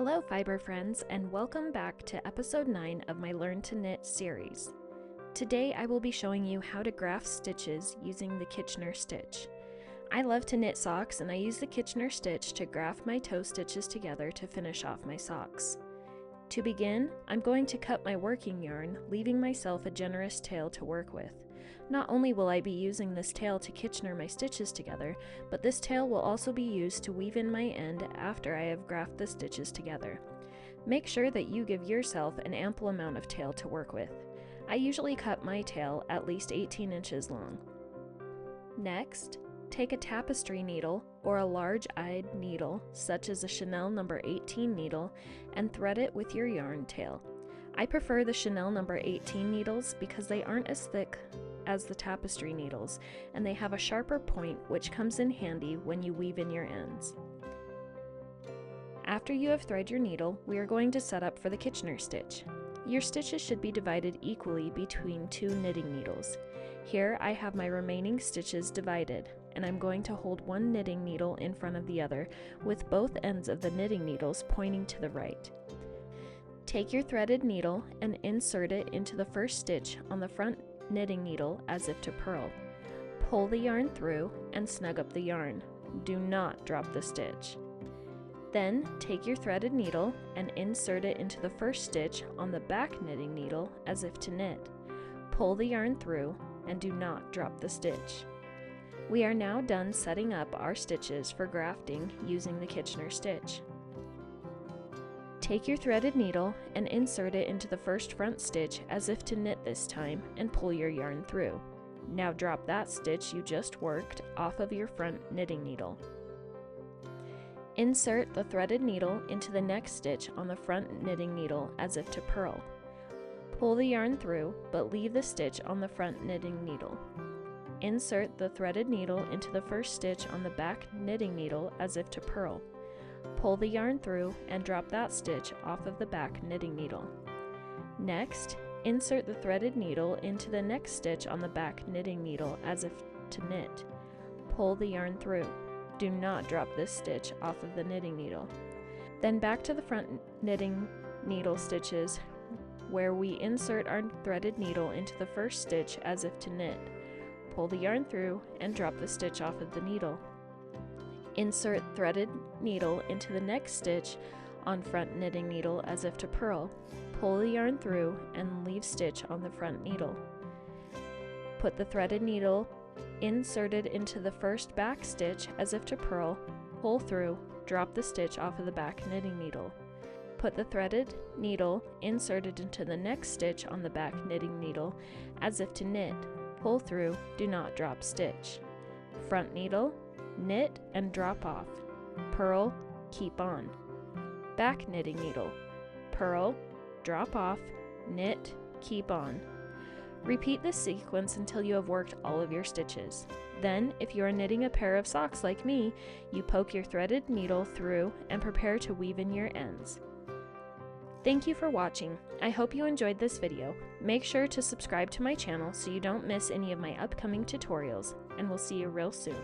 Hello fiber friends, and welcome back to episode 9 of my Learn to Knit series. Today I will be showing you how to graft stitches using the Kitchener stitch. I love to knit socks, and I use the Kitchener stitch to graft my toe stitches together to finish off my socks. To begin, I'm going to cut my working yarn, leaving myself a generous tail to work with. Not only will I be using this tail to Kitchener my stitches together, but this tail will also be used to weave in my end after I have grafted the stitches together. Make sure that you give yourself an ample amount of tail to work with. I usually cut my tail at least 18 inches long. Next, take a tapestry needle or a large-eyed needle, such as a Chanel number 18 needle, and thread it with your yarn tail. I prefer the Chanel number 18 needles because they aren't as thick as the tapestry needles, and they have a sharper point which comes in handy when you weave in your ends. After you have threaded your needle, we are going to set up for the Kitchener stitch. Your stitches should be divided equally between two knitting needles. Here I have my remaining stitches divided, and I'm going to hold one knitting needle in front of the other, with both ends of the knitting needles pointing to the right. Take your threaded needle and insert it into the first stitch on the front knitting needle as if to purl. Pull the yarn through and snug up the yarn. Do not drop the stitch. Then take your threaded needle and insert it into the first stitch on the back knitting needle as if to knit. Pull the yarn through and do not drop the stitch. We are now done setting up our stitches for grafting using the Kitchener stitch. Take your threaded needle and insert it into the first front stitch as if to knit this time, and pull your yarn through. Now drop that stitch you just worked off of your front knitting needle. Insert the threaded needle into the next stitch on the front knitting needle as if to purl. Pull the yarn through, but leave the stitch on the front knitting needle. Insert the threaded needle into the first stitch on the back knitting needle as if to purl. Pull the yarn through and drop that stitch off of the back knitting needle. Next, insert the threaded needle into the next stitch on the back knitting needle as if to knit. Pull the yarn through. Do not drop this stitch off of the knitting needle. Then back to the front knitting needle stitches, where we insert our threaded needle into the first stitch as if to knit. Pull the yarn through and drop the stitch off of the needle. Insert threaded needle into the next stitch on front knitting needle as if to purl. Pull the yarn through and leave stitch on the front needle. Put the threaded needle inserted into the first back stitch as if to purl, pull through, drop the stitch off of the back knitting needle. Put the threaded needle inserted into the next stitch on the back knitting needle as if to knit. Pull through, do not drop stitch. Front needle, knit and drop off. Purl, keep on. Back knitting needle, purl, drop off, knit, keep on. Repeat this sequence until you have worked all of your stitches. Then, if you are knitting a pair of socks like me, you poke your threaded needle through and prepare to weave in your ends. Thank you for watching. I hope you enjoyed this video. Make sure to subscribe to my channel so you don't miss any of my upcoming tutorials, and we'll see you real soon.